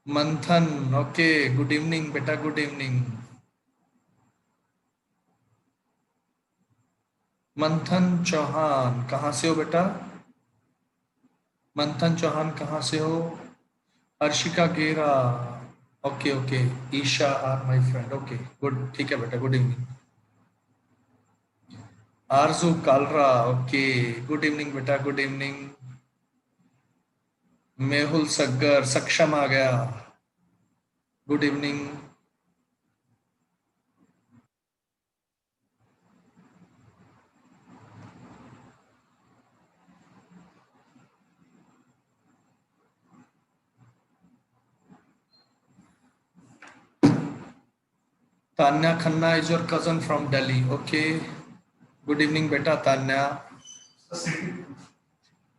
मंथन, okay, good evening बेटा, good evening. मंथन चौहान, कहाँ से हो बेटा? मंथन चौहान कहाँ से हो? Harshika Gera, okay okay. Isha are my friend, okay good, ठीक है बेटा, good evening. Aarzoo Kalra, okay, good evening बेटा, गुड इवनिंग। मेहुल सग्गर, सक्षम आ गया, good evening. Tanya Khanna is your cousin from Delhi, okay, good evening बेटा तान्या,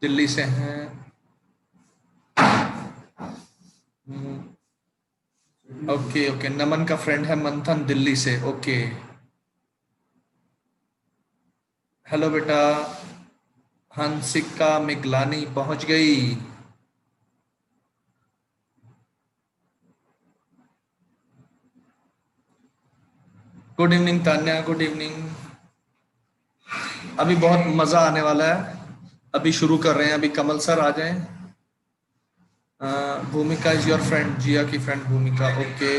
दिल्ली से हैं। ओके ओके, नमन का फ्रेंड है मंथन, दिल्ली से, ओके। हेलो बेटा। हंसिका मिगलानी पहुंच गई। Good evening Tanya, good evening. अभी बहुत मजा आने वाला है, अभी शुरू कर रहे हैं, अभी कमल सर आ जाएं। भूमिका इज योर फ्रेंड, जिया की फ्रेंड भूमिका, okay.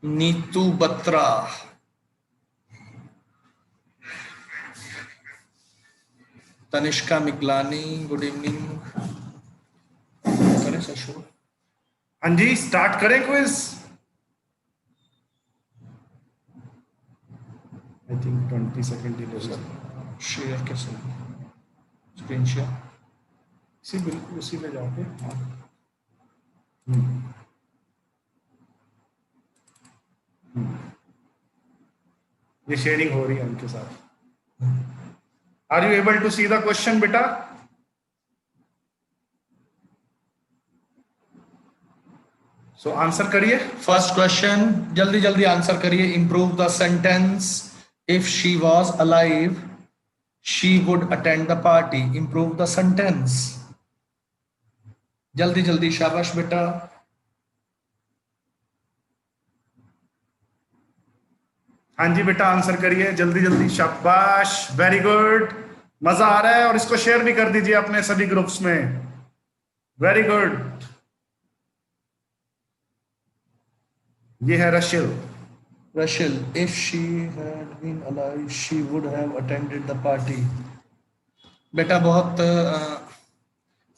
Neetu Batra, Tanishka Miglani, good evening. करें सर शुरू? हाँ जी, स्टार्ट करें quiz. I think 20 second delay sir. Share कैसे? स्क्रीन शेयर इसी बिल्कुल उसी में जाके। हाँ। ये शेयरिंग हो रही है उनके साथ। Are you able to see the question बेटा? सो आंसर करिए। फर्स्ट क्वेश्चन, जल्दी जल्दी आंसर करिए। Improve the sentence, if she was alive she would attend the party. Improve the sentence, जल्दी जल्दी, शाबाश बेटा। हाँ जी बेटा, आंसर करिए जल्दी जल्दी, शाबाश, वेरी गुड, मजा आ रहा है। और इसको शेयर भी कर दीजिए अपने सभी ग्रुप्स में, वेरी गुड। ये है रशिल। रशिल, if she had been alive she would have attended the party। बेटा बहुत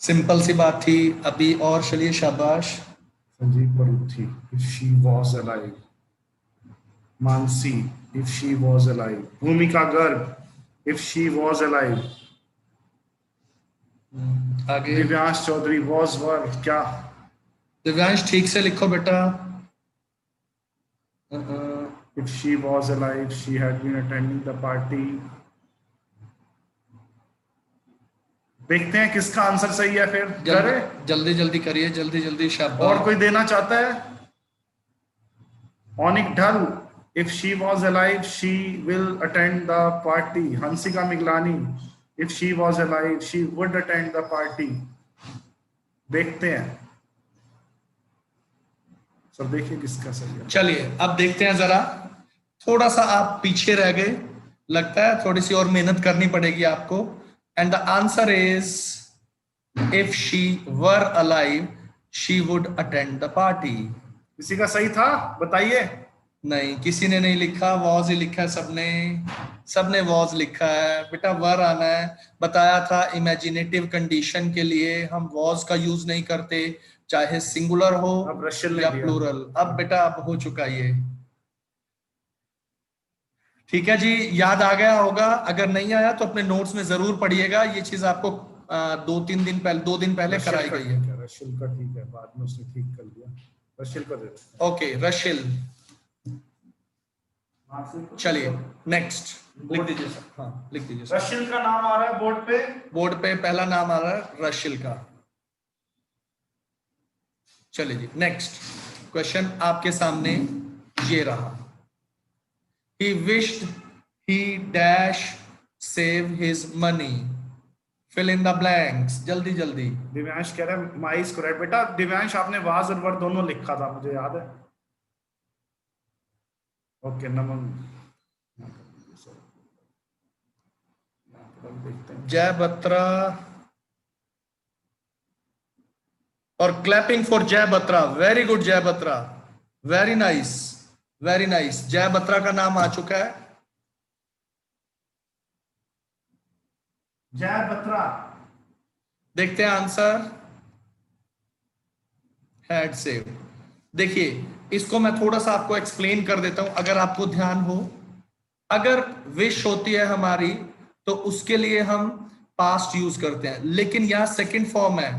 सिंपल सी बात थी, अभी और चलिए, शाबाश। Sanjeev Paruthi, if she was alive. Mansi, if she was alive. Bhumika Garg, if she was alive. आगे दिव्यांश चौधरी, वॉज वर क्या? दिव्यांश ठीक से लिखो बेटा। If she was alive she had been attending the party. देखते हैं किसका आंसर सही है, फिर करे। जल्दी जल्दी करिए, जल्दी जल्दी, शाबाश। और कोई देना चाहता है? ऑनिक ढल, if she was alive she will attend the party. Hansika Miglani, if she was alive she would attend the party. देखते हैं, सब देखिए किसका सही है। चलिए अब देखते हैं जरा, थोड़ा सा आप पीछे रह गए लगता है, थोड़ी सी और मेहनत करनी पड़ेगी आपको। And the answer is, if she were alive she would attend the party. किसी का सही था बताइए। नहीं, किसी ने नहीं लिखा, वॉज ही लिखा है सबने, सबने वॉज लिखा है बेटा। वर आना है, बताया था इमेजिनेटिव कंडीशन के लिए हम वॉज का यूज नहीं करते, चाहे सिंगुलर हो अब रशियल ने या दिया। प्लूरल। अब बेटा अब हो चुका ये, ठीक है जी, याद आ गया होगा। अगर नहीं आया तो अपने नोट्स में जरूर पढ़िएगा, ये चीज आपको 2 दिन पहले कराई गई है। रशियल का ठीक है, बाद में उसने ठीक कर दिया। रशियल का दे। ओके रशिल, चलिए नेक्स्ट लिख दीजिए सर। हाँ लिख दीजिए सर। रशियल का नाम आ रहा है बोर्ड पे। बोर्ड पे पहला नाम आ रहा है रशिल का। चलिए जी, नेक्स्ट क्वेश्चन आपके सामने ये रहा। He wished he dash save his money fill in the blanks, जल्दी जल्दी। दिव्यांश कह रहा है माई इज करेक्ट। बेटा दिव्यांश आपने वाज और वर दोनों लिखा था, मुझे याद है। ओके नमन, देखते हैं। जय बत्रा और क्लैपिंग फॉर जय बत्रा, वेरी गुड जय Batra, very nice very nice. जय बत्रा का नाम आ चुका है। जय बत्रा, देखते हैं आंसर, हैड सेव। देखिए इसको मैं थोड़ा सा आपको एक्सप्लेन कर देता हूं, अगर आपको ध्यान हो। अगर विश होती है हमारी तो उसके लिए हम पास्ट यूज करते हैं, लेकिन यहां सेकंड फॉर्म है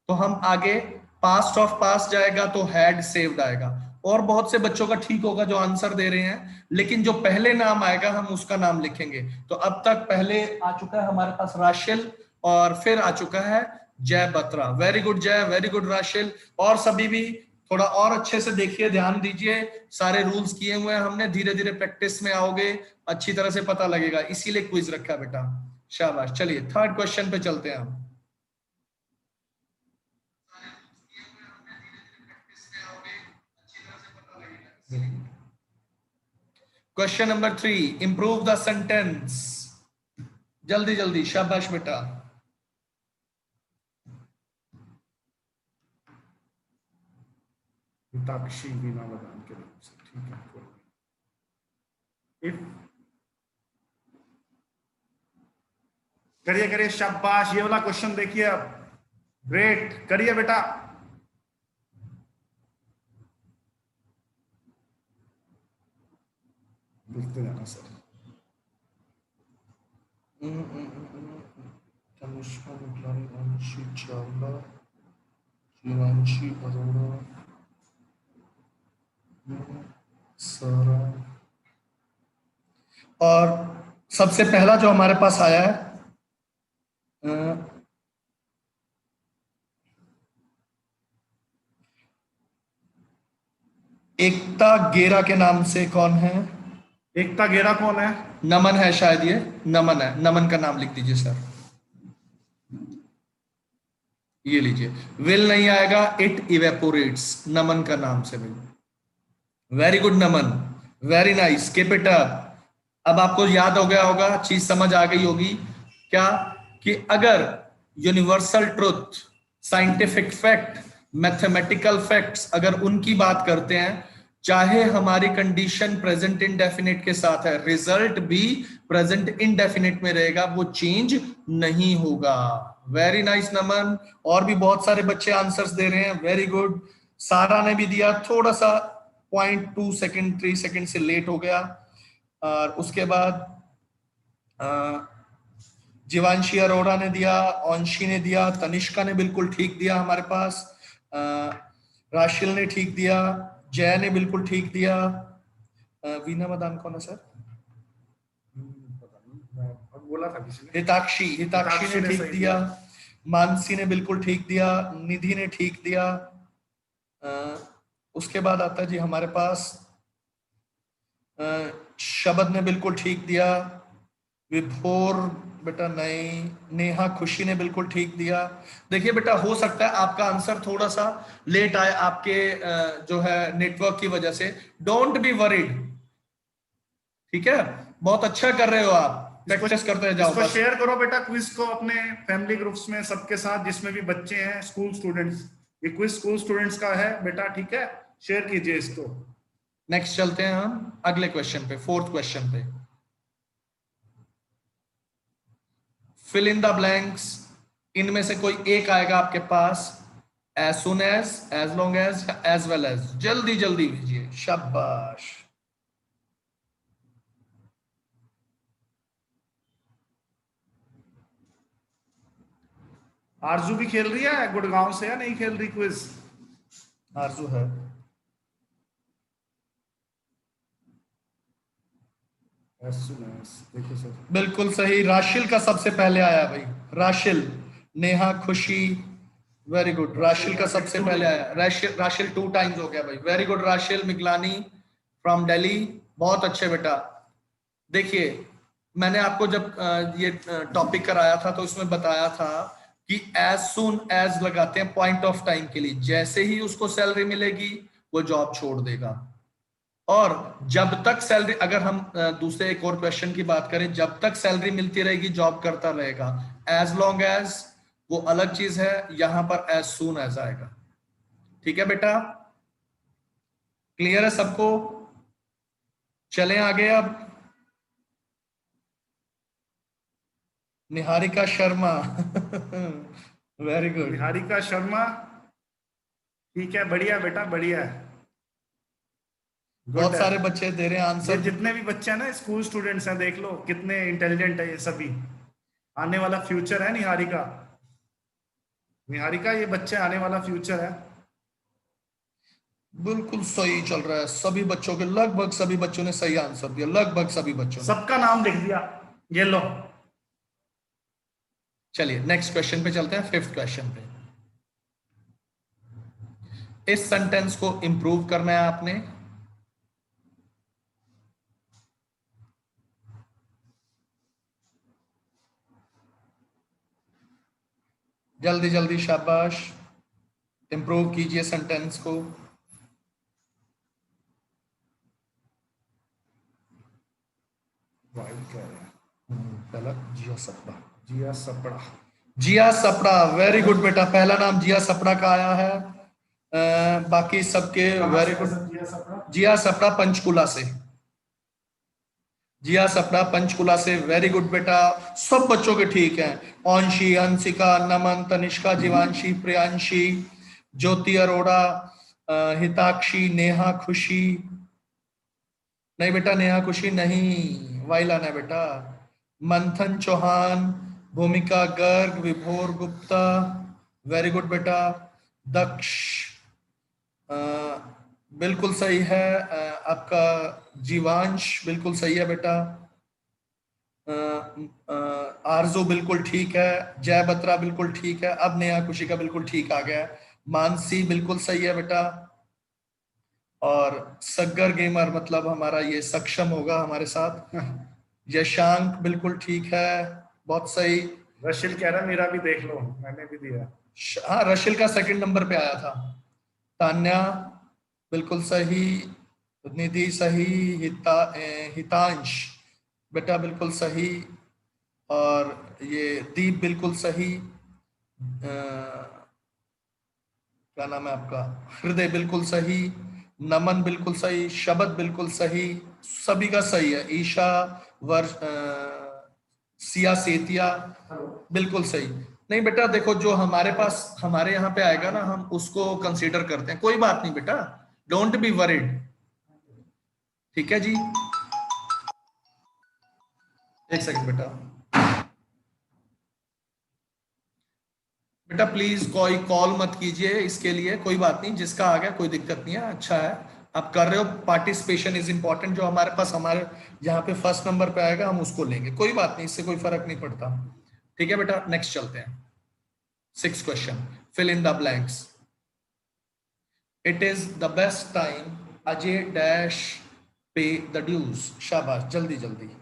तो हम आगे पास्ट ऑफ पास्ट जाएगा तो हैड सेव्ड आएगा। और बहुत से बच्चों का ठीक होगा जो आंसर दे रहे हैं, लेकिन जो पहले नाम आएगा हम उसका नाम लिखेंगे। तो अब तक पहले आ चुका है हमारे पास राशिल और फिर आ चुका है जय बत्रा। वेरी गुड जय, वेरी गुड राशिल। और सभी भी थोड़ा और अच्छे से देखिए, ध्यान दीजिए, सारे रूल्स किए हुए हैं हमने, धीरे धीरे प्रैक्टिस में आओगे, अच्छी तरह से पता लगेगा, इसीलिए क्विज रखा है बेटा। शाबाश। चलिए थर्ड क्वेश्चन पे चलते हैं हम। Question number 3, improve the sentence. जल्दी जल्दी, शाबाश बेटा। हिताक्षी बीना बदान के नाम से, ठीक है। इफ करिए करिए, शाबाश। ये वाला क्वेश्चन देखिए अब, ग्रेट, करिए बेटा। देखते जाना सर। तनुष्का मिथलानी, अंशी चावला, शिवांशी अरोड़ा, सारा। और सबसे पहला जो हमारे पास आया है एकता गेरा के नाम से कौन है? एकता गेरा कौन है? नमन है शायद, ये नमन है। नमन का नाम लिख दीजिए सर, ये लीजिए। विल नहीं आएगा, इट इवेपोरेट्स, नमन का नाम से will. Very good Naman, very nice, keep it up. अब आपको याद हो गया होगा, चीज समझ आ गई होगी क्या, कि अगर universal truth, scientific fact, mathematical facts, अगर उनकी बात करते हैं, चाहे हमारी कंडीशन प्रेजेंट इंडेफिनिट के साथ है, रिजल्ट भी प्रेजेंट इंडेफिनिट में रहेगा, वो चेंज नहीं होगा। वेरी नाइस नमन। और भी बहुत सारे बच्चे आंसर्स दे रहे हैं, वेरी गुड। सारा ने भी दिया, थोड़ा सा 0.2 सेकंड 3 सेकंड से लेट हो गया। और उसके बाद जीवांशी अरोड़ा ने दिया, अंशी ने दिया, तनिष्का ने बिल्कुल ठीक दिया हमारे पास, राशिल ने ठीक दिया, जय ने बिल्कुल ठीक दिया। वीना मदान कौन है सर? बोला था किसी ने। हिताक्षी, हिताक्षी ने ठीक दिया। मानसी ने बिल्कुल ठीक दिया, निधि ने ठीक दिया। उसके बाद आता है जी हमारे पास शब्द ने बिल्कुल ठीक दिया, विभोर बेटा नहीं, नेहा खुशी ने बिल्कुल ठीक दिया। देखिए बेटा, हो सकता है आपका आंसर थोड़ा सा लेट आए आपके जो है नेटवर्क की वजह से, डोंट बी वरीड, ठीक है? बहुत अच्छा कर रहे हो आप, प्रैक्टिस करते जाओ। इसको शेयर करो बेटा क्विज को अपने फैमिली ग्रुप्स में सबके साथ, जिसमें भी बच्चे हैं, स्कूल स्टूडेंट्स। ये क्विज स्कूल स्टूडेंट्स का है बेटा, ठीक है? शेयर कीजिए इसको। नेक्स्ट चलते हैं हम अगले क्वेश्चन पे, फोर्थ क्वेश्चन पे। फिल इन द ब्लैंक्स, इनमें से कोई एक आएगा आपके पास, as soon as long as well as. जल्दी जल्दी कीजिए, शाबाश। आरजू भी खेल रही है गुड़गांव से, या नहीं खेल रही क्विज? आरजू है, देखो सर, बिल्कुल सही। राशिल का सबसे पहले आया भाई, राशिल। नेहा खुशी, वेरी गुड। राशिल का सबसे पहले आया, राशिल 2 टाइम्स हो गया भाई, very good. Rashil Miglani from Delhi, बहुत अच्छे बेटा। देखिए मैंने आपको जब ये टॉपिक कराया था तो उसमें बताया था कि एज सुन एज लगाते हैं पॉइंट ऑफ टाइम के लिए, जैसे ही उसको सैलरी मिलेगी वो जॉब छोड़ देगा। और जब तक सैलरी, अगर हम दूसरे एक और क्वेश्चन की बात करें, जब तक सैलरी मिलती रहेगी जॉब करता रहेगा। एज लॉन्ग एज वो अलग चीज है, यहां पर एज सून एज आएगा। ठीक है बेटा, क्लियर है सबको? चलें आगे अब। Niharika Sharma very good. निहारिका शर्मा, ठीक है, बढ़िया बेटा, बढ़िया है, बहुत गुड है। सारे बच्चे दे रहे हैं ये आंसर। जितने भी बच्चे हैं ना, स्कूल स्टूडेंट्स हैं, देख लो कितने इंटेलिजेंट है ये सभी। आने वाला फ्यूचर है निहारिका। निहारिका, ये बच्चे आने वाला फ्यूचर है। बिल्कुल सही चल रहा है, सभी बच्चों के, लगभग सभी बच्चों ने सही आंसर दिया, लगभग सभी बच्चों ने। सबका नाम लिख दिया, ये लो। चलिए नेक्स्ट क्वेश्चन पे चलते हैं, फिफ्थ क्वेश्चन पे। इस सेंटेंस को इंप्रूव करना है आपने। जल्दी जल्दी, शाबाश, इंप्रूव कीजिए सेंटेंस को। वाइट कह रहे हैं, पहला जिया सपड़ा। जिया सपड़ा। जिया सपड़ा, वेरी गुड बेटा, पहला नाम जिया सपड़ा का आया है। बाकी सबके वेरी गुड। जिया सपड़ा, जिया सपड़ा पंचकुला से, जिया सपड़ा पंचकुला से, वेरी गुड बेटा। सब बच्चों के ठीक हैं। अंशी, अंशिका, नमन, तनिष्का, जीवांशी, प्रियांशी, ज्योति अरोड़ा, हिताक्षी, नेहा खुशी, नहीं बेटा नेहा खुशी नहीं, वाइला ना बेटा। मंथन चौहान, भूमिका गर्ग, विभोर गुप्ता, वेरी गुड बेटा। दक्ष, अ, बिल्कुल सही है। आपका जीवांश बिल्कुल सही है बेटा। आरजू बिल्कुल ठीक है। जय बत्रा बिल्कुल ठीक है। अब नेहा खुशी का बिल्कुल ठीक आ गया है। मानसी बिल्कुल सही है बेटा। और सग्गर गेमर मतलब हमारा ये सक्षम होगा हमारे साथ। यशांक बिल्कुल ठीक है, बहुत सही। रशिल कह रहा है मेरा भी देख लो, मैंने भी दिया। हाँ, रशिल का सेकंड नंबर पे आया था। तान्या बिल्कुल सही, निधि सही, हितांश बेटा बिल्कुल सही, और ये दीप बिल्कुल सही। क्या नाम है आपका? हृदय बिल्कुल सही, नमन बिल्कुल सही, शब्द बिल्कुल सही, सभी का सही है। ईशा, वर्ष, सिया सेतिया बिल्कुल सही। नहीं बेटा देखो, जो हमारे पास हमारे यहाँ पे आएगा ना, हम उसको कंसीडर करते हैं, कोई बात नहीं बेटा, डोंट बी वरीड। ठीक है जी, एक सेकंड बेटा। बेटा प्लीज कोई कॉल मत कीजिए इसके लिए, कोई बात नहीं, जिसका आ गया कोई दिक्कत नहीं है, अच्छा है आप कर रहे हो। पार्टिसिपेशन इज इंपॉर्टेंट, जो हमारे पास हमारे यहाँ पे फर्स्ट नंबर पे आएगा हम उसको लेंगे, कोई बात नहीं, इससे कोई फर्क नहीं पड़ता। ठीक है बेटा, नेक्स्ट चलते हैं। Six question, fill in the blanks. It is the best time Ajay dash pay the dues. शाबाश, जल्दी जल्दी।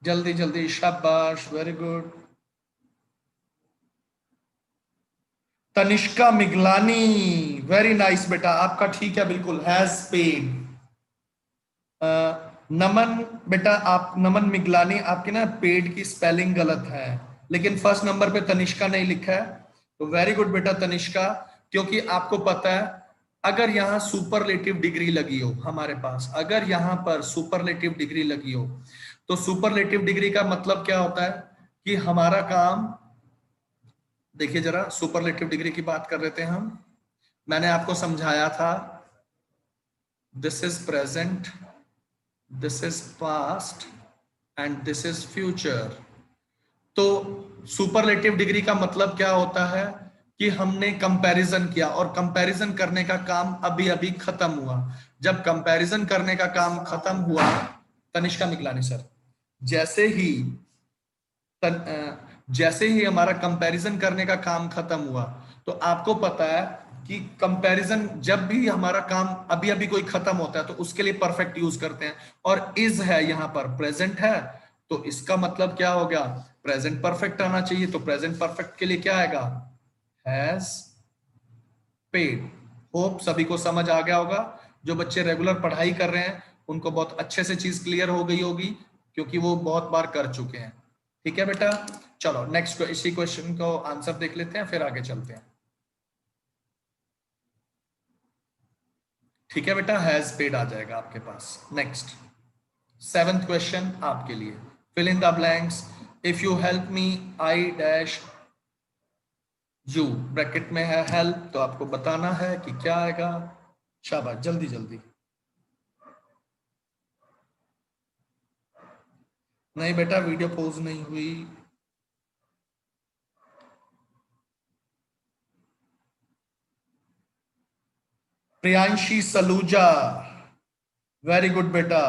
जल्दी जल्दी, शाबाश, very good. Tanishka Miglani, very nice बेटा, आपका ठीक है बिल्कुल, हैज पेड। नमन बेटा, आप नमन मिगलानी, आपकी ना पेड की स्पेलिंग गलत है, लेकिन फर्स्ट नंबर पे तनिष्का नहीं लिखा है, तो वेरी गुड बेटा तनिष्का। क्योंकि आपको पता है, अगर यहाँ सुपरलेटिव डिग्री लगी हो हमारे पास, अगर यहाँ पर सुपरलेटिव डिग्री लगी हो, तो सुपरलेटिव डिग्री का मतलब क्या होता है कि हमारा काम, देखिए जरा सुपरलेटिव डिग्री की बात कर रहे थे हम, मैंने आपको समझाया था, this is present, this is past and this is future. तो सुपरलेटिव डिग्री का मतलब क्या होता है कि हमने कंपैरिजन किया, और कंपैरिजन करने का काम अभी अभी खत्म हुआ। जब कंपैरिजन करने का काम खत्म हुआ तनिष्का मिगलानी सर। जैसे ही जैसे ही हमारा कंपैरिजन करने का काम खत्म हुआ, तो आपको पता है कि कंपैरिजन जब भी हमारा काम अभी अभी कोई खत्म होता है तो उसके लिए परफेक्ट यूज करते हैं, और इज है यहाँ पर प्रेजेंट है, तो इसका मतलब क्या हो गया, प्रेजेंट परफेक्ट आना चाहिए। तो प्रेजेंट परफेक्ट के लिए क्या आएगा, हैज पेड। होप सभी को समझ आ गया होगा। जो बच्चे रेगुलर पढ़ाई कर रहे हैं उनको बहुत अच्छे से चीज क्लियर हो गई होगी, क्योंकि वो बहुत बार कर चुके हैं। ठीक है बेटा, चलो नेक्स्ट इसी क्वेश्चन को आंसर देख लेते हैं, फिर आगे चलते हैं। ठीक है बेटा, हैज पेड आ जाएगा आपके पास। नेक्स्ट 7th क्वेश्चन आपके लिए, fill in the blanks. If you help me I dash you, bracket में है हेल्प, तो आपको बताना है कि क्या आएगा। शाबाश, जल्दी जल्दी। नहीं बेटा, वीडियो पॉज नहीं हुई। प्रियांशी सलूजा, वेरी गुड बेटा।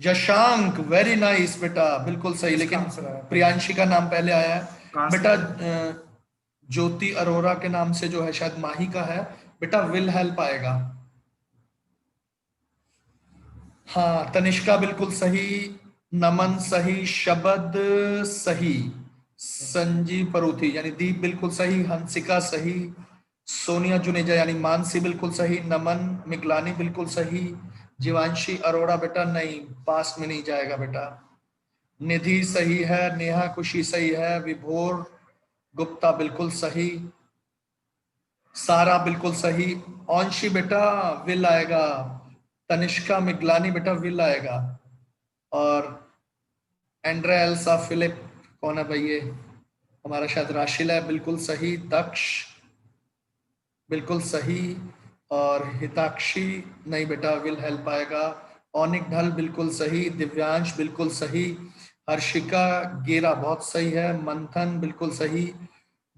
यशांक, वेरी नाइस बेटा, बिल्कुल सही, इसका लेकिन आंसर आया प्रियांशी का नाम पहले आया है कहाँ से? बेटा। ज्योति अरोरा के नाम से जो है शायद माही का है बेटा, विल हेल्प आएगा। हाँ, तनिष्का बिल्कुल सही, नमन सही, शबद सही, संजीव परूथी यानी दीप बिल्कुल सही, हंसिका सही, सोनिया जुनेजा यानी मानसी बिल्कुल सही, नमन मिगलानी बिल्कुल सही, जीवांशी अरोड़ा बेटा नहीं, पास में नहीं जाएगा बेटा, निधि सही है, नेहा खुशी सही है, विभोर गुप्ता बिल्कुल सही, सारा बिल्कुल सही, अंशी बेटा विल आएगा, तनिष्का मिगलानी बेटा विल आएगा, और एंड्रे एल्सा फिलिप कौन है भाई ये, हमारा शायद राशिल है, बिल्कुल सही, दक्ष बिल्कुल सही, और हिताक्षी नहीं बेटा, विल हेल्प आएगा, औनिक ढल बिल्कुल सही, दिव्यांश बिल्कुल सही, हर्षिका गेरा बहुत सही है, मंथन बिल्कुल सही,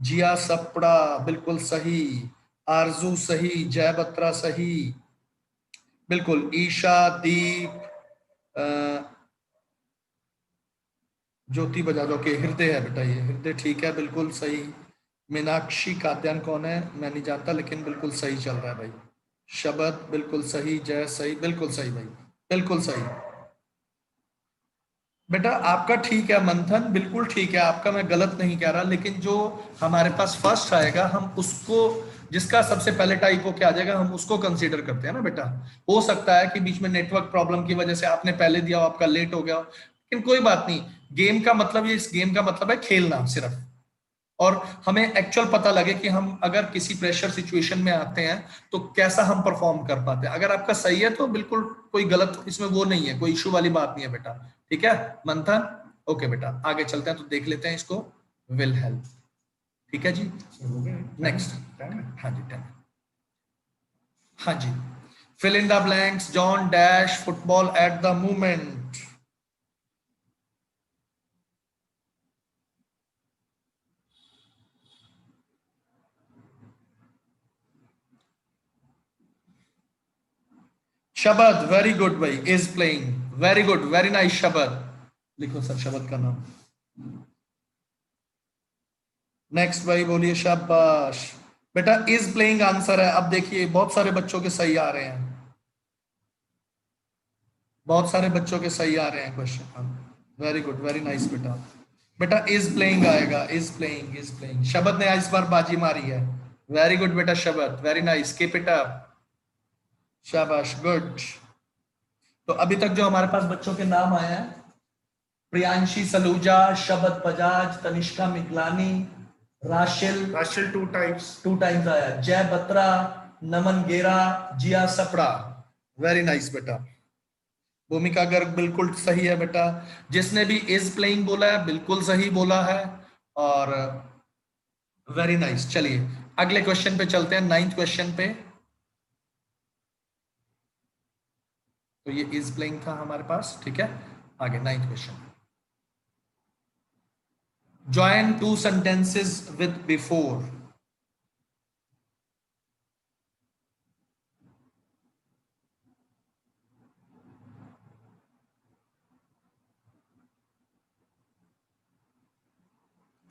जिया सपड़ा बिल्कुल सही, आरजू सही, जय बत्रा सही, बिल्कुल, ईशा, दीप, ज्योति बजा दो के, हृदय है बेटा, ये हृदय ठीक है, बिल्कुल सही, मीनाक्षी कात्यायन कौन है मैं नहीं जानता, लेकिन बिल्कुल सही चल रहा है भाई, शबद बिल्कुल सही, जय सही, बिल्कुल सही भाई, बिल्कुल सही बेटा, आपका ठीक है, मंथन बिल्कुल ठीक है आपका, मैं गलत नहीं कह रहा, लेकिन जो हमारे पास फर्स्ट आएगा हम उसको, जिसका सबसे पहले टाइप हो क्या आ जाएगा, हम उसको कंसीडर करते हैं ना बेटा। हो सकता है कि बीच में नेटवर्क प्रॉब्लम की वजह से आपने पहले दिया हो, आपका लेट हो गया हो, लेकिन कोई बात नहीं। गेम का मतलब, ये इस गेम का मतलब है खेलना सिर्फ, और हमें एक्चुअल पता लगे कि हम अगर किसी प्रेशर सिचुएशन में आते हैं तो कैसा हम परफॉर्म कर पाते हैं। अगर आपका सही है तो बिल्कुल कोई गलत इसमें वो नहीं है, कोई इशू वाली बात नहीं है बेटा। ठीक है मंथन, ओके बेटा, आगे चलते हैं, तो देख लेते हैं इसको, विल हेल्प। ठीक है जी, हो गए नेक्स्ट। 10 हाँ जी 10, हाँ जी, fill in the blanks, John dash football at the moment. Shabad, very good भाई, is playing, very good, very nice Shabad, लिखो सर शबद का नाम। नेक्स्ट भाई बोलिए, शाबाश बेटा, इज प्लेइंग आंसर है। अब देखिए बहुत सारे बच्चों के सही आ रहे हैं, बहुत सारे बच्चों के सही आ रहे हैं question, very good, very nice बेटा। बेटा इज प्लेइंग आएगा, इज प्लेइंग, इज प्लेइंग, शबद ने इस बार बाजी मारी है, वेरी गुड बेटा शबद, very nice, keep it up, शाबाश, गुड। तो अभी तक जो हमारे पास बच्चों के नाम आए हैं, प्रियांशी सलूजा, शबद बजाज, तनिष्का मिगलानी, राशिल, राशिल 2 टाइप्स। 2 टाइम्स आया, जय बत्रा, नमन गेरा, जिया सपड़ा, वेरी नाइस बेटा। भूमिका गर्ग बिल्कुल सही है बेटा, जिसने भी इज प्लेइंग बोला है बिल्कुल सही बोला है, और वेरी नाइस। चलिए अगले क्वेश्चन पे चलते हैं, 9th क्वेश्चन पे। तो ये इज प्लेइंग था हमारे पास, ठीक है, आगे 9th question, join 2 sentences with before।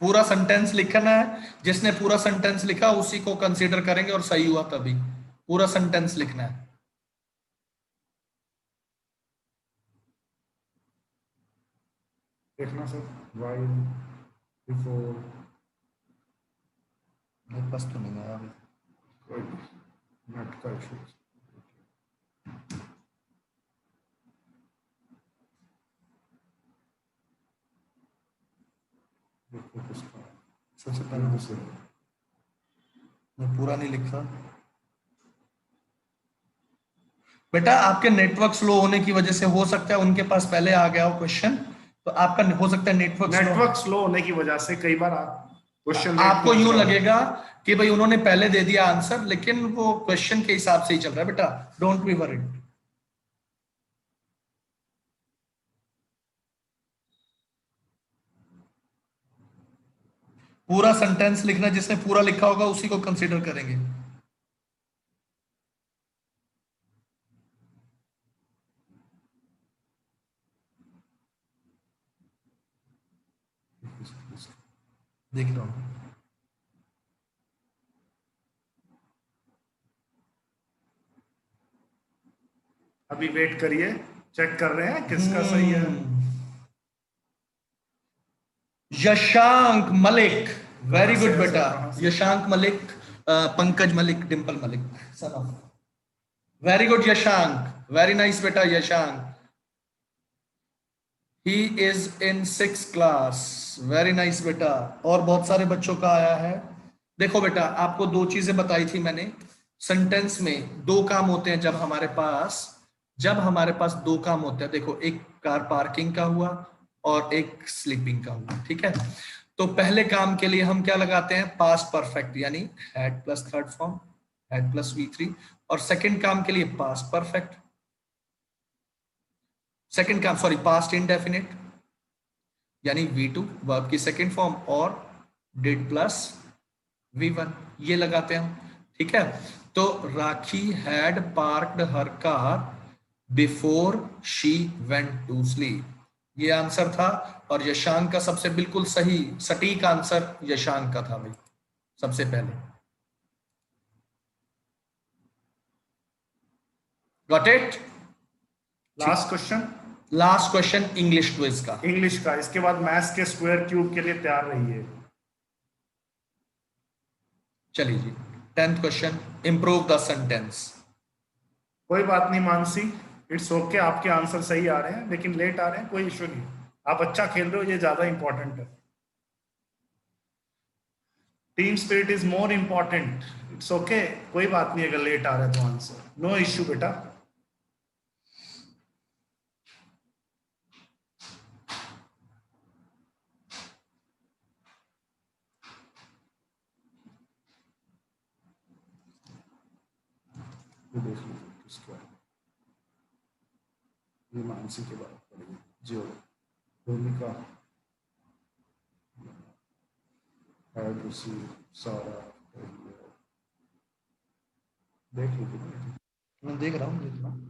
पूरा सेंटेंस लिखना है, जिसने पूरा सेंटेंस लिखा उसी को कंसीडर करेंगे और सही हुआ तभी। पूरा सेंटेंस लिखना है। देखना सर, while, before, मेरे पास तो नहीं आया अभी। कोई नेट का इशू। देखो किसका, सबसे पहले से मैं पूरा नहीं लिखा बेटा, आपके नेटवर्क स्लो होने की वजह से हो सकता है उनके पास पहले आ गया हो क्वेश्चन, तो आपका हो सकता है नेटवर्क स्लो होने की वजह से कई बार क्वेश्चन लेट आपको यूं पहुंचता है। लगेगा कि भाई उन्होंने पहले दे दिया आंसर, लेकिन वो क्वेश्चन के हिसाब से ही चल रहा है बेटा, डोंट बी वरीड। पूरा सेंटेंस लिखना, जिसने पूरा लिखा होगा उसी को कंसीडर करेंगे। देख रहा हूं अभी वेट करिए, चेक कर रहे हैं किसका सही है। यशांक मलिक, वेरी कहाँ से गुड है बेटा। सर, कहाँ से? Yashank Malik, Pankaj Malik, Dimple Malik, son of. Very good Yashank, very nice बेटा Yashank. He is in 6th class, very nice बेटा। और बहुत सारे बच्चों का आया है। देखो बेटा, आपको दो चीजें बताई थी मैंने। सेंटेंस में दो काम होते हैं जब हमारे पास दो काम होते हैं। देखो, एक कार पार्किंग का हुआ और एक स्लीपिंग का हुआ, ठीक है। तो पहले काम के लिए हम क्या लगाते हैं, पास्ट परफेक्ट, यानी had plus third form, had plus V3। और सेकंड काम के लिए पास्ट परफेक्ट, सेकंड काम सॉरी पास्ट इंडेफिनिट, यानी V2 वर्ब की सेकंड फॉर्म, और डिड प्लस V1, ये लगाते हैं हम, ठीक है। तो Rakhi had parked her car before she went to sleep, ये आंसर था। और यशांक का सबसे बिल्कुल सही सटीक आंसर यशांक का था भाई, सबसे पहले। Got it? Last question, last question English quiz का। इंग्लिश का। इसके बाद मैथ्स के स्क्वायर क्यूब के लिए तैयार रहिए। चलिए जी, 10th question, improve the sentence. कोई बात नहीं मानसी, इट्स ओके, आपके आंसर सही आ रहे हैं लेकिन लेट आ रहे हैं, कोई इशू नहीं। आप अच्छा खेल रहे हो, ये ज्यादा इंपॉर्टेंट है। Team spirit is more important. It's okay, कोई बात नहीं अगर लेट आ रहा है तो आंसर, नो इश्यू बेटा। ये देख लीजिए किसका है। ये मानसी के बात करेंगे जो भूमिका सारा देख लीजिए। मैं देख रहा हूँ।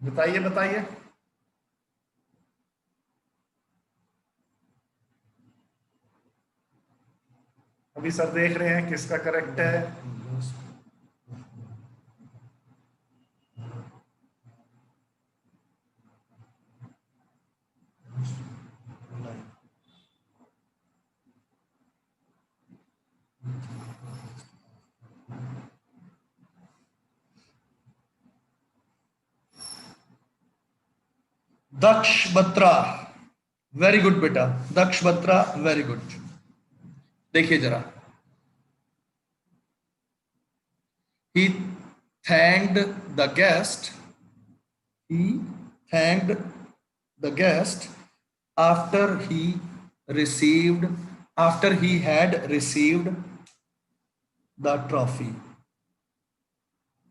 बताइए बताइए। अभी सर देख रहे हैं किसका करेक्ट है। दक्ष बत्रा, वेरी गुड बेटा, दक्ष बत्रा, वेरी गुड। देखिए जरा, he thanked the guest, he thanked the guest after he received, after he had received the trophy।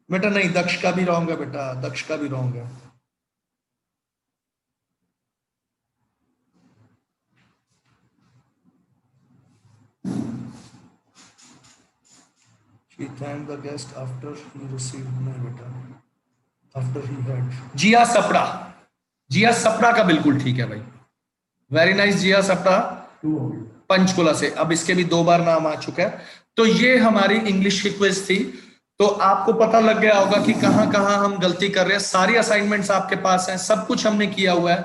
बेटा नहीं, दक्ष का भी रॉन्ग है बेटा, दक्ष का भी रॉन्ग है। She thanked the guest after he received my letter. After he had. जिया सपड़ा, जिया सपड़ा का बिल्कुल ठीक है भाई, वेरी नाइस जिया सपड़ा, पंचकुला से। अब इसके भी 2 बार नाम आ चुका है। तो ये हमारी इंग्लिश की क्विज थी। तो आपको पता लग गया होगा कि कहां कहां हम गलती कर रहे हैं। सारी असाइनमेंट्स आपके पास हैं, सब कुछ हमने किया हुआ है,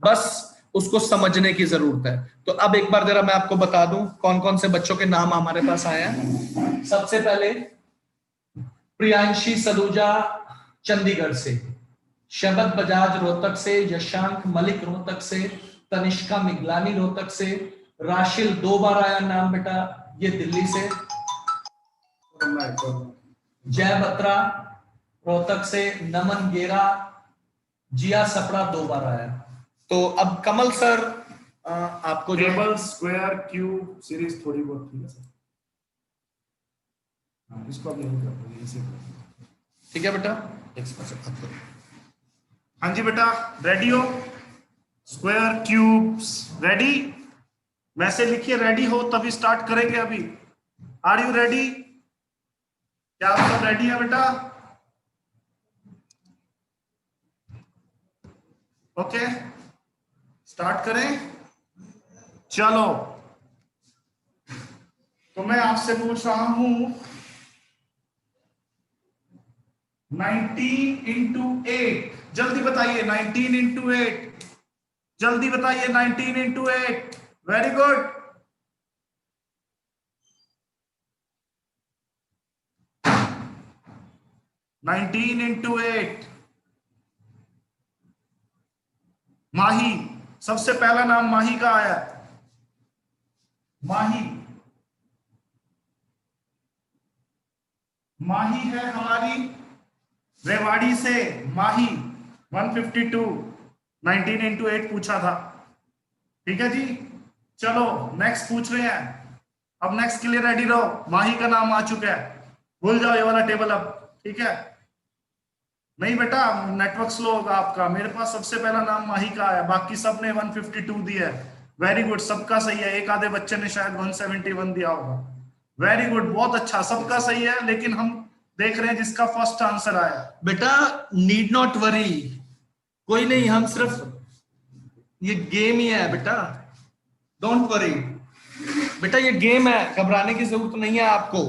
बस उसको समझने की जरूरत है। तो अब एक बार जरा मैं आपको बता दूं कौन कौन से बच्चों के नाम हमारे पास आए हैं। सबसे पहले प्रियांशी सलूजा चंडीगढ़ से, शबद बजाज रोहतक से, यशांक मलिक रोहतक से, तनिष्का मिगलानी रोहतक से, राशिल 2 बार आया नाम बेटा, ये दिल्ली से, जय बत्रा रोहतक से, नमन गेरा, जिया सपड़ा 2 बार आया। तो अब कमल सर आपको जो टेबल स्क्वायर क्यूब सीरीज थोड़ी बहुत थी सर, हाँ इसको अब नहीं करते इसे। ठीक है बेटा, एक से बात करो। हाँ जी बेटा, रेडी हो? Square cubes ready? वैसे लिखिए रेडी हो तभी स्टार्ट करेंगे अभी। Are you ready? क्या आप सब रेडी है बेटा? ओके स्टार्ट करें, चलो। तो मैं आपसे पूछ रहा हूं 19 इंटू 8, जल्दी बताइए 19 इंटू 8, जल्दी बताइए 19 into 8। Very good, nineteen into 8। माही, सबसे पहला नाम माही का आया, माही, माही है हमारी रेवाड़ी से, माही 152, 19 इंटू 8 पूछा था। ठीक है जी, चलो नेक्स्ट पूछ रहे हैं। अब नेक्स्ट के लिए रेडी रहो, माही का नाम आ चुका है, भूल जाओ ये वाला टेबल अब। ठीक है, नहीं बेटा नेटवर्क स्लो होगा आपका। मेरे पास सबसे पहला नाम माही का आया, बाकी सब ने 152 दिया है। वेरी गुड, सबका सही है। एक आधे बच्चे ने शायद 171 दिया होगा। वेरी गुड, बहुत अच्छा, सबका सही है। लेकिन हम देख रहे हैं जिसका फर्स्ट आंसर आया। बेटा नीड नॉट वरी, कोई नहीं, हम सिर्फ ये गेम ही है बेटा, डोंट वरी बेटा, ये गेम है, घबराने की जरूरत नहीं है आपको,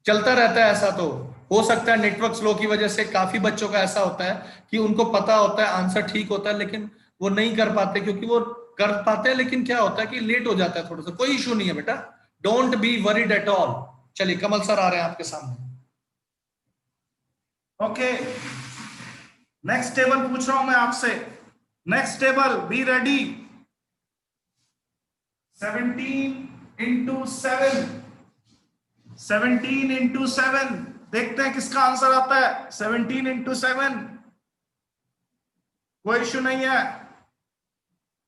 चलता रहता है ऐसा। तो हो सकता है नेटवर्क स्लो की वजह से काफी बच्चों का ऐसा होता है कि उनको पता होता है आंसर ठीक होता है लेकिन वो नहीं कर पाते, क्योंकि वो कर पाते हैं लेकिन क्या होता है कि लेट हो जाता है थोड़ा सा। कोई इशू नहीं है बेटा, don't be worried at all. चलिए कमल सर आ रहे हैं आपके सामने। ओके, नेक्स्ट टेबल पूछ रहा हूं मैं आपसे। Next table, be ready. 17 into 7, 17 into 7, देखते हैं किसका आंसर आता है। 17 इंटू 7, कोई इशू नहीं है,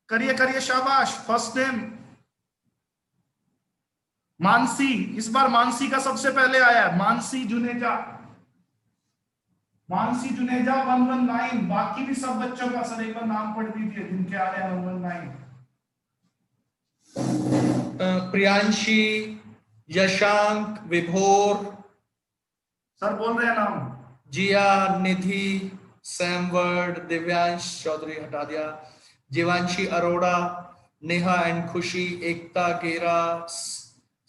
करिए करिए, शाबाश। फर्स्ट नेम मानसी, इस बार मानसी का सबसे पहले आया, मानसी जुनेजा, मानसी जुनेजा 119। बाकी भी सब बच्चों का सर एक बार नाम पढ़ दीजिए जिनके आ रहे हैं 119। प्रियांशी, यशांक, विभोर, सर बोल रहे हैं नाम। जिया, निधि, सैमवर्ड, दिव्यांश चौधरी हटा दिया, जीवांशी अरोड़ा, नेहा एंड खुशी, एकता गेरा,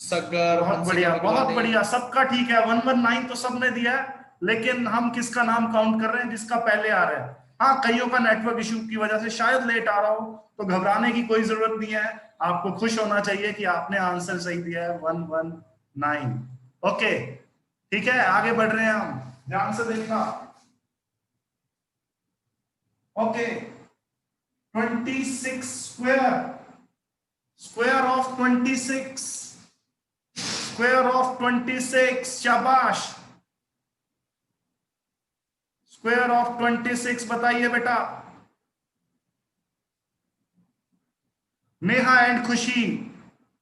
सगर, बहुत बढ़िया, बहुत बढ़िया, सबका ठीक है। 119 तो सबने दिया है, लेकिन हम किसका नाम काउंट कर रहे हैं? जिसका पहले आ रहा है। हाँ, कईयों का नेटवर्क इशू की वजह से शायद लेट आ रहा हो, तो घबराने की कोई जरूरत नहीं है। आपको खुश होना चाहिए कि आपने आंसर सही दिया है, 119। ओके ठीक है, आगे बढ़ रहे हैं हम, ध्यान से देखना। Okay, 26 square, square of 26, square of 26, शाबाश। स्क्वायर ऑफ 26 बताइए बेटा। नेहा एंड खुशी,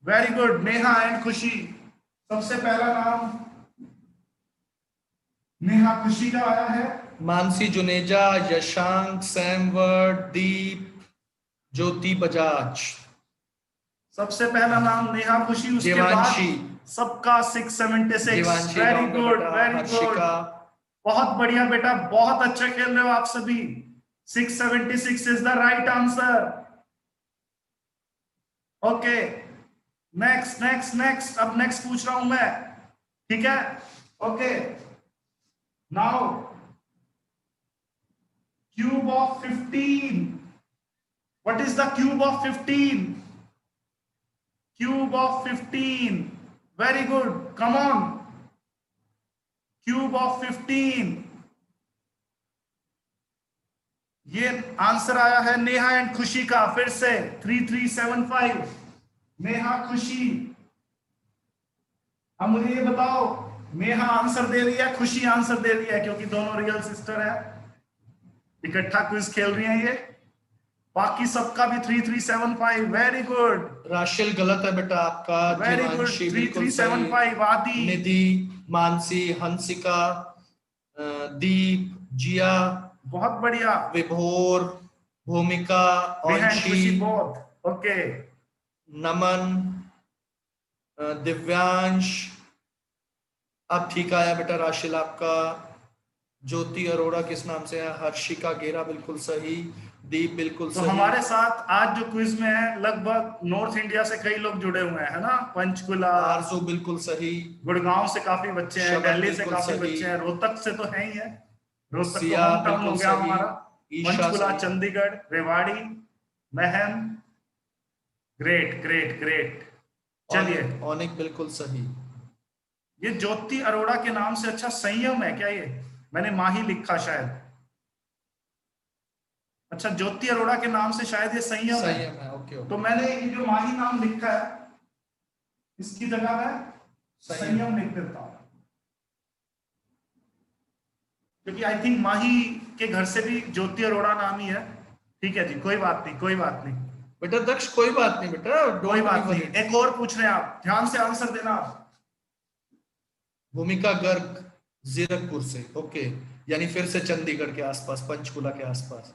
वेरी गुड, नेहा एंड खुशी, सबसे पहला नाम नेहा खुशी का आया है। मानसी जुनेजा, यशांक, सैमवर्ड, दीप, ज्योति बजाज, सबसे पहला नाम नेहा खुशी, उसके बाद देवांशी, सबका 676। जीवांशी वेरी wrong है गुड, बेटा, वेरी गुड, हर्षिका बहुत बढ़िया बेटा, बहुत अच्छा खेल रहे हो आप सभी। 676 is the right answer. Okay, next next next, अब नेक्स्ट पूछ रहा हूं मैं, ठीक है? Okay, now cube of 15, what is the cube of 15? Cube of 15, very good, come on, cube of 15। ये आंसर आया है नेहा एंड खुशी का, फिर से 3375, नेहा खुशी। अब मुझे ये बताओ, नेहा आंसर दे रही है, खुशी आंसर दे रही है, क्योंकि दोनों रियल सिस्टर है, इकट्ठा क्विज खेल रही हैं ये। बाकी सबका भी 3375, वेरी गुड, राशिल गलत है बेटा आपका, वेरी गुड, जीवांशी बिल्कुल सही, 3375, आदि, निधि, मानसी, हंसिका, दीप, जिया, बहुत बढ़िया, विभोर, भूमिका, नेहा एंड खुशी अंशी, बोथ, ओके, नमन, दिव्यांश, अब ठीक आया बेटा राशिल आपका। ज्योति अरोड़ा किस नाम से है? हर्षिका गेरा बिल्कुल सही, दीप बिल्कुल तो सही। हमारे साथ आज जो क्विज में है, लगभग नॉर्थ इंडिया से कई लोग जुड़े हुए हैं, है ना? पंचकुला, आरजू बिल्कुल सही, गुड़गांव से काफी बच्चे हैं, शबन दिल्ली से बिल्कुल काफी सही, बच्चे हैं, रोहतक से तो है ही है, रोहतक तो सिया होम टाउन हो बिल्कुल गया सही, हमारा, ईशा पंचकुला, सही, Chandigarh, Rewari, Meham, great great great. चलिए, ऑनिक बिल्कुल सही। ये ज्योति अरोड़ा के नाम से अच्छा संयम है क्या? ये मैंने माही लिखा शायद, अच्छा ज्योति अरोड़ा के नाम से शायद ये संयम है। संयम है, ओके ओके। तो मैंने ये जो माही नाम लिखा है, इसकी जगह मैं संयम लिख देता हूं, क्योंकि आई थिंक माही के घर से भी ज्योति अरोड़ा नाम ही है। ठीक है जी, कोई बात नहीं, कोई बात नहीं, बेटा दक्ष कोई बात नहीं बेटा, कोई डोंट बात बी नहीं। वरीड। एक और पूछ रहे हैं आप, ध्यान से आंसर देना आप। भूमिका गर्ग जीरकपुर से, ओके, यानी फिर से चंडीगढ़ के आसपास, पंचकुला के आसपास।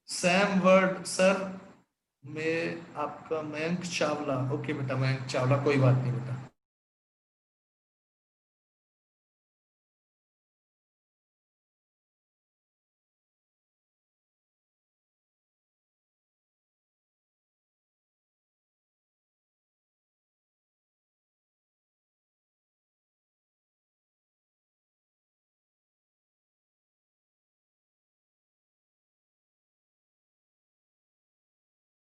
सैम वर्ड सर में आपका मयंक चावला, ओके बेटा मयंक चावला, कोई बात नहीं बेटा।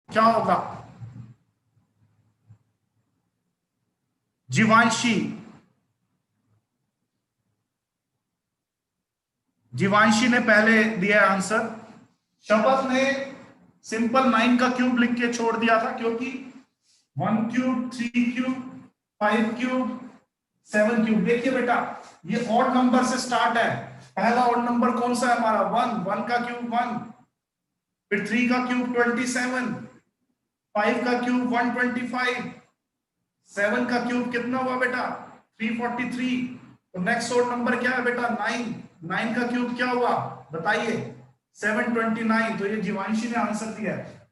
क्या होगा? जीवांशी, जीवांशी ने पहले दिया आंसर, शपथ ने सिंपल 9 का क्यूब लिख के छोड़ दिया था, क्योंकि 1 क्यूब, 3 क्यूब, 5 क्यूब, 7 क्यूब। देखिए बेटा, ये ऑड नंबर से स्टार्ट है, पहला ऑड नंबर कौन सा है हमारा? 1, 1 का क्यूब 1, फिर 3 का क्यूब 27, 5 का क्यूब 125, 7 का क्यूब कितना हुआ बेटा? 343। तो नेक्स्ट ऑड नंबर क्या है बेटा? 9, 9 का क्यूब क्या हुआ बताइए? 729। तो ये जीवांशी ने आंसर दिया है।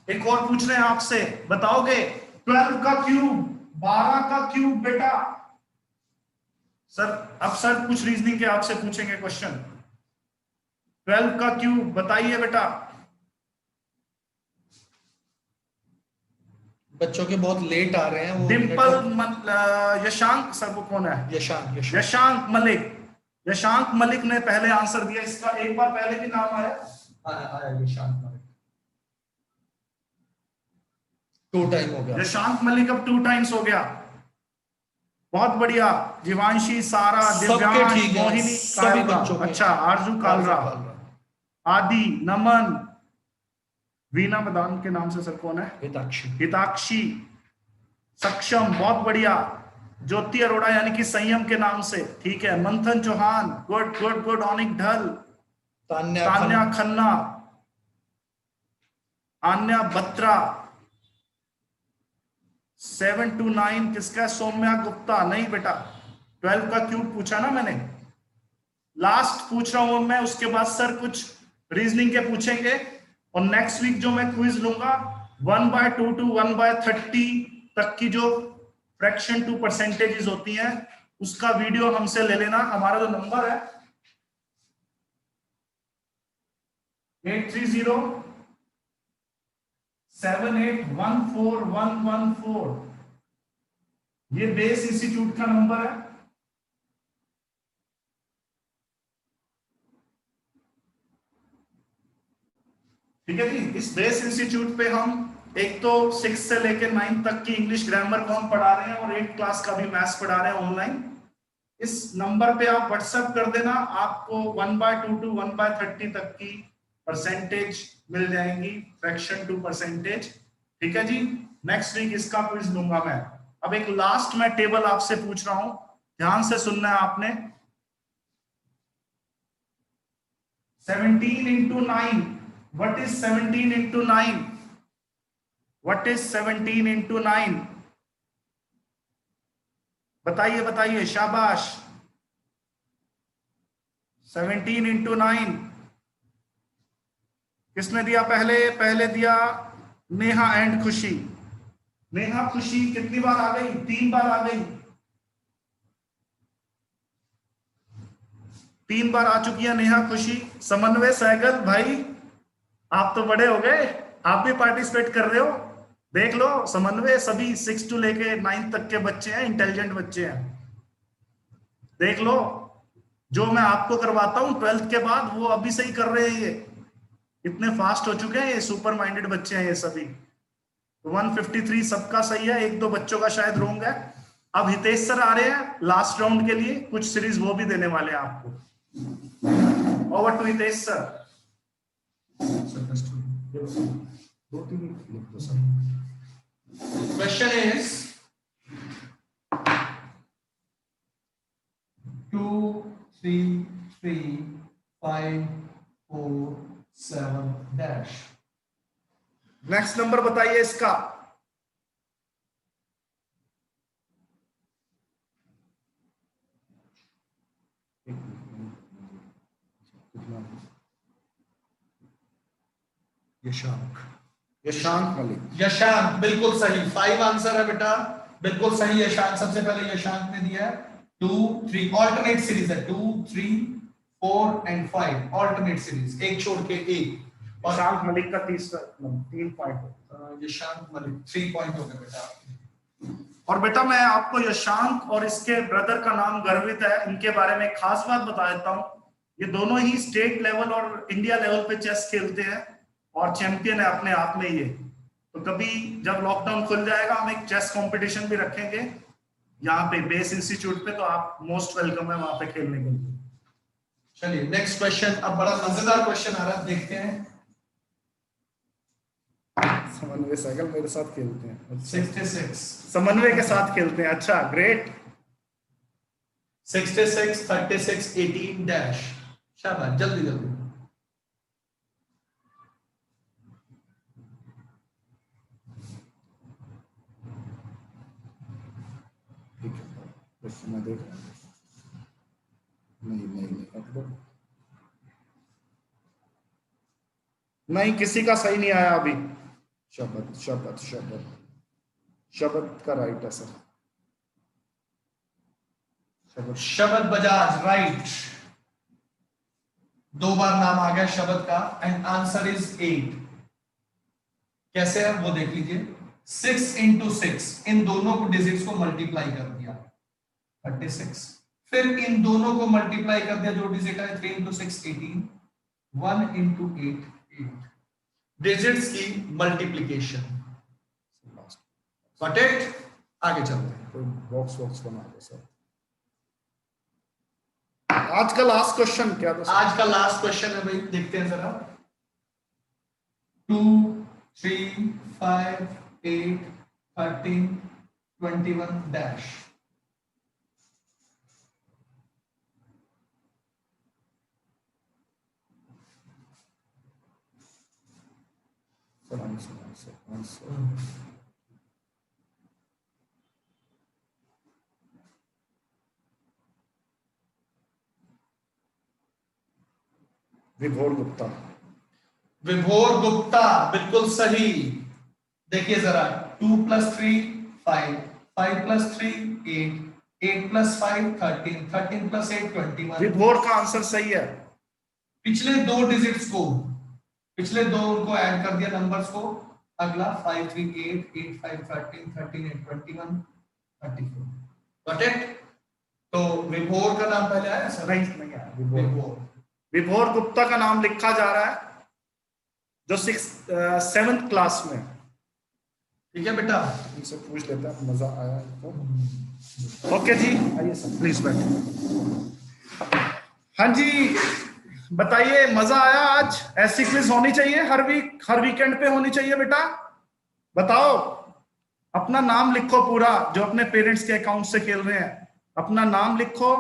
एक और पूछ रहे हैं आपसे, बताओगे? 12 का क्यूब, 12 का क्यूब बेटा। सर अब सर कुछ रीजनिंग के आपसे पूछेंगे क्वेश्चन। 12 का क्यूब बताइए बेटा। बच्चों के बहुत लेट आ रहे हैं वो। डिम्पल यशांक सर, वो कौन है? यशांक, यशांक मलिक, यशांक मलिक ने पहले आंसर दिया। इसका एक बार पहले भी नाम आया, यशांक मलिक 2 टाइम हो गया। यशांक मलिक अब 2 टाइम्स हो गया। बहुत बढ़िया। जीवांशी, सारा, दिव्यांश, मोहिनी, सभी बच्चों के। अच्छा, आरजू कालरा, आदि, नमन, वीना मदान के नाम से सर कौन है? हिताक्षी, हिताक्षी, सक्षम, बहुत बढ़िया। ज्योति अरोड़ा यानी कि संयम के नाम से, ठीक है। मंथन चौहान, गुड गुड गुड। ऑनिक ढल, तान्या खन्ना, आन्या बत्रा। 729 किसका? सौम्या गुप्ता। नहीं बेटा, 12 का क्यूब पूछा ना मैंने, लास्ट पूछ रहा हूं मैं, उसके बाद सर कुछ रीजनिंग के पूछेंगे, और नेक्स्ट वीक जो मैं क्विज लूंगा 1/2 to 1/30 तक की जो फ्रैक्शन टू परसेंटेजेस होती हैं उसका वीडियो हमसे ले लेना। हमारा जो नंबर है 8307814114, ये बेस इंस्टीट्यूट का नंबर है। ठीक है जी, इस बेस इंस्टीट्यूट पे हम एक तो 6 से लेकर 9 तक की इंग्लिश ग्रामर को हम पढ़ा रहे हैं और 8 क्लास का भी मैथ्स पढ़ा रहे हैं ऑनलाइन। इस नंबर पे आप व्हाट्सएप कर देना, आपको 1/2 to 1/30 तक की परसेंटेज मिल जाएंगी, फ्रैक्शन टू परसेंटेज। ठीक है जी, नेक्स्ट वीक इसका क्विज लूंगा मैं। अब एक लास्ट मैं टेबल आपसे पूछ रहा हूं, ध्यान से सुनना है आपने। 17 into 9, what is 17 into 9? What is 17 into 9? बताइए बताइए, शाबाश। 17 into 9 किसने दिया? पहले पहले दिया नेहा एंड खुशी। नेहा खुशी कितनी बार आ गई? 3 बार आ गई, 3 बार आ चुकी है नेहा खुशी। समन्वय सहगल भाई, आप तो बड़े हो गए, आप भी पार्टिसिपेट कर रहे हो। देख लो, समन्वय सभी 6 to लेके 9 तक के बच्चे हैं, इंटेलिजेंट बच्चे हैं। देख लो, जो मैं आपको करवाता हूं 12th के बाद वो अभी से ही कर रहे हैं, ये इतने फास्ट हो चुके हैं, ये सुपर माइंडेड बच्चे हैं ये सभी। 153 सबका सही है, एक दो बच्चों का शायद रॉन्ग है। अब हितेश सर आ रहे हैं लास्ट राउंड के लिए, कुछ सीरीज वो भी देने वाले हैं आपको। Over to Hitesh sir. Question is 2 3 3 5 4 7 dash। Next number बताइए इसका। यशांक। यशांक मलिक। यशांक बिल्कुल सही, 5 आंसर है बेटा, बिल्कुल सही। यशांक सबसे पहले यशांक ने दिया है। 2 3 ऑल्टरनेट सीरीज है, 2 3 4 एंड 5 ऑल्टरनेट सीरीज, एक छोड़ के एक। और यशांक मलिक का तीसरा 3 पॉइंट। यशांक मलिक 3 पॉइंट हो गए बेटा। और बेटा मैं आपको यशांक और इसके ब्रदर का नाम गर्वित है, इनके बारे में खास बात बता देता हूं। ये दोनों ही स्टेट लेवल और इंडिया लेवल पे चेस खेलते हैं और चैंपियन है अपने आप में ये। तो कभी जब लॉकडाउन खुल जाएगा हम एक चेस कंपटीशन भी रखेंगे यहाँ पे बेस इंस्टीट्यूट पे, तो आप मोस्ट वेलकम है वहां पे खेलने के लिए। चलिए नेक्स्ट क्वेश्चन, अब बड़ा मजेदार क्वेश्चन आ रहा है, देखते हैं। समन्वय साइकिल मेरे साथ खेलते हैं। 66 समन्वय के साथ खेलते हैं, अच्छा ग्रेट। 66 36 18 डैश। शाबाश, जल्दी जल्दी। ठीक है, मैं देख रहा हूँ। नहीं, किसी का सही नहीं आया अभी। शब्द शब्द शब्द शब्द का राइट है सर। शब्द बजाज राइट, 2 बार नाम आ गया शब्द का, एंड आंसर इज 8। कैसे है वो देख लीजिए। 6 into 6, इन दोनों को डिजिट्स को मल्टीप्लाई कर दिया 36, फिर इन दोनों को मल्टीप्लाई कर दिया, जो डिजिट है 3 into 6 18, 1 into 8 8, डिजिट्स की मल्टीप्लीकेशन। Got it? आगे चलते हैं। कोई बॉक्स बना दो सर। आज का लास्ट क्वेश्चन क्या था? आज का लास्ट क्वेश्चन है भाई, देखते हैं जरा। 2 3 5 8 13 21 डैश। विभोर गुप्ता। विभोर गुप्ता, बिल्कुल सही। देखिए जरा, 2 + 3 5, 5 + 3 8, 8 + 5 13, 13 + 8 21। विभोर का आंसर सही है। पिछले दो डिजिट्स को, पिछले दो उनको ऐड कर दिया नंबर्स को, अगला 5 3 8, 8 5 13, 13 8 21 34। Got it? तो विभोर का नाम पहले आया सर? नहीं आया। विभोर। विभोर गुप्ता का नाम लिखा जा रहा है जो 7th क्लास में। ठीक है बेटा, इनसे पूछ लेते हैं, मजा आया इनको। ओके जी, आइए सर प्लीज बैठिए। हाँ जी, बताइए मजा आया आज? ऐसी क्विज होनी चाहिए हर वीकेंड पे होनी चाहिए बेटा। बताओ, अपना नाम लिखो पूरा, जो अपने पेरेंट्स के अकाउंट से खेल रहे हैं, अपना नाम लिखो,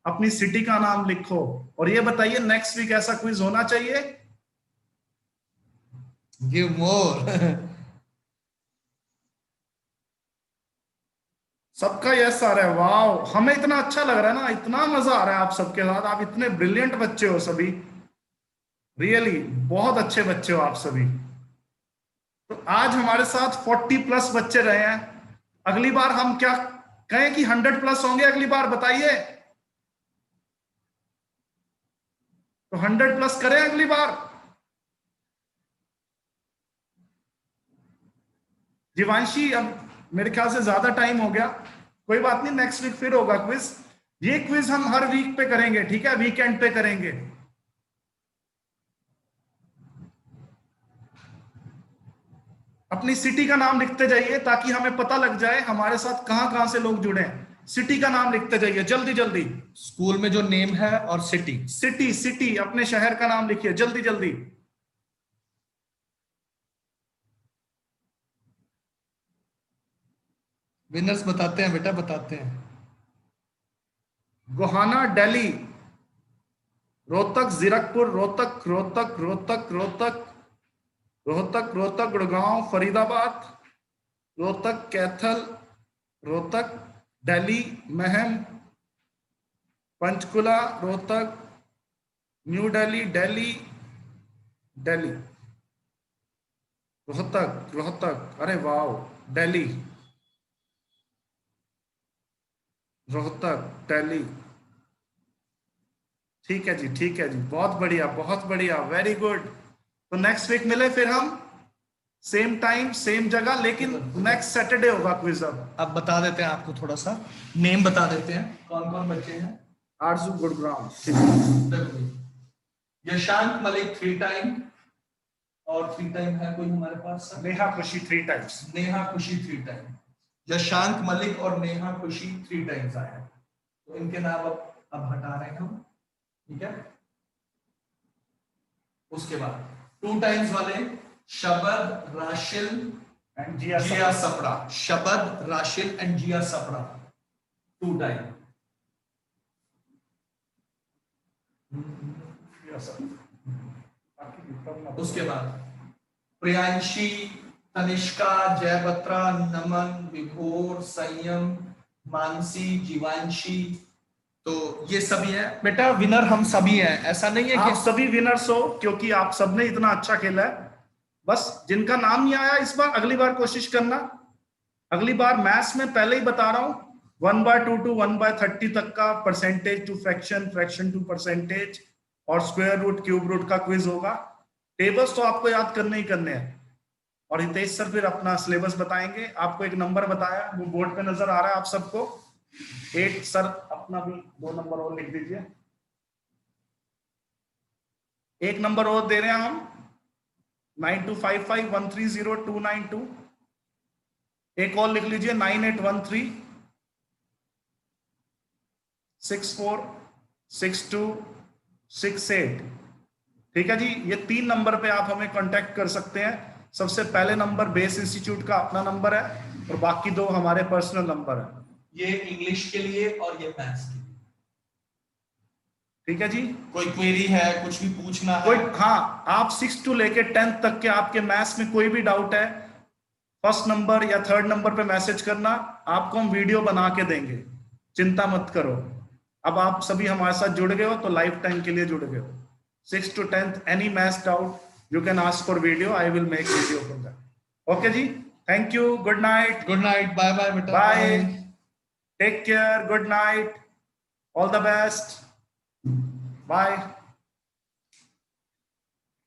अपनी सिटी का नाम लिखो, और ये बताइए नेक्स्ट वीक ऐसा क्विज होना चाहिए। Give more. सबका यस आ रहा है, वाह, हमें इतना अच्छा लग रहा है ना, इतना मजा आ रहा है आप सबके साथ। आप इतने ब्रिलियंट बच्चे हो सभी, रियली बहुत अच्छे बच्चे हो आप सभी। तो आज हमारे साथ 40+ बच्चे रहे हैं। अगली बार हम क्या कहें कि 100+ होंगे अगली बार, बताइए। तो 100+ करें अगली बार। जीवांशी, अब मेरे ख्याल से ज्यादा टाइम हो गया, कोई बात नहीं, नेक्स्ट वीक फिर होगा क्विज। ये क्विज हम हर वीक पे करेंगे, ठीक है, वीकेंड पे करेंगे। अपनी सिटी का नाम लिखते जाइए ताकि हमें पता लग जाए हमारे साथ कहां कहां से लोग जुड़े हैं। सिटी का नाम लिखते जाइए जल्दी जल्दी। स्कूल में जो नेम है और सिटी। सिटी सिटी, अपने शहर का नाम लिखिए जल्दी जल्दी। विनर्स बताते हैं बेटा, बताते हैं। गोहाना दिल्ली, रोहतक जीरकपुर, रोहतक रोहतक रोहतक रोहतक रोहतक रोहतक गुड़गांव फरीदाबाद, रोहतक कैथल, रोहतक दिल्ली महम, पंचकुला रोहतक, न्यू दिल्ली दिल्ली दिल्ली, रोहतक रोहतक, अरे वाह, दिल्ली रोहतक दिल्ली। ठीक है जी, ठीक है जी, बहुत बढ़िया बहुत बढ़िया, वेरी गुड। तो नेक्स्ट वीक मिले फिर हम, सेम टाइम सेम जगह, लेकिन नेक्स्ट सैटरडे होगा क्विज। अब बता देते हैं आपको, थोड़ा सा नेम बता देते हैं, कौन कौन बच्चे हैं। आरजू गुड़गांव, यशांक मलिक 3 टाइम, और 3 टाइम है कोई हमारे पास? नेहा खुशी 3 टाइम्स। नेहा खुशी 3 टाइम। यशांक मलिक और नेहा खुशी 3 टाइम्स आए हैं, तो इनके नाम अब हटा रहे हैं हम, ठीक है। उसके बाद 2 टाइम्स वाले शबद, राशिल एंड जिया सपड़ा। शबद, राशिल एंड जिया सपड़ा 2 टाइम। उसके बाद प्रियांशी, तनिष्का, जयबत्रा, नमन, विभोर, संयम, मानसी, जीवांशी, तो ये सभी है बेटा। विनर हम सभी हैं, ऐसा नहीं है आप कि सभी विनर्स हो, क्योंकि आप सबने इतना अच्छा खेला है। बस जिनका नाम नहीं आया इस बार, अगली बार कोशिश करना। अगली बार मैथ्स में पहले ही बता रहा हूं, 1/2 to 1/30 तक का percentage to fraction, fraction to percentage और स्क्वायर रूट क्यूब रूट का क्विज होगा। टेबल्स तो आपको याद करने ही करने हैं। और हितेश सर फिर अपना सिलेबस बताएंगे। आपको एक नंबर बताया, वो बोर्ड पे नजर आ रहा है आप सबको। 8 सर अपना भी 2 नंबर और लिख दीजिए। 1 नंबर और दे रहे हैं हम, 9255130292। एक और लिख लीजिए 9813646268। ठीक है जी, ये 3 नंबर पे आप हमें कांटेक्ट कर सकते हैं। सबसे पहले नंबर बेस इंस्टीट्यूट का अपना नंबर है, और बाकी 2 हमारे पर्सनल नंबर है। ये इंग्लिश के लिए और ये मैथ्स के लिए। ठीक है जी, कोई क्वेरी है, कुछ भी पूछना है, कोई, हाँ, आप 6 to लेके 10th तक के आपके मैथ्स में कोई भी डाउट है, फर्स्ट नंबर या 3rd नंबर पे मैसेज करना, आपको हम वीडियो बना के देंगे, चिंता मत करो। अब आप सभी हमारे साथ जुड़ गए हो तो लाइफ टाइम के लिए जुड़ गए हो। 6th to 10th, any math doubt, you can ask for video. I will make video for that. Okay ji, thank you. Good night. Good night. Bye bye beta. Bye. Take care. Good night. All the best. Bye.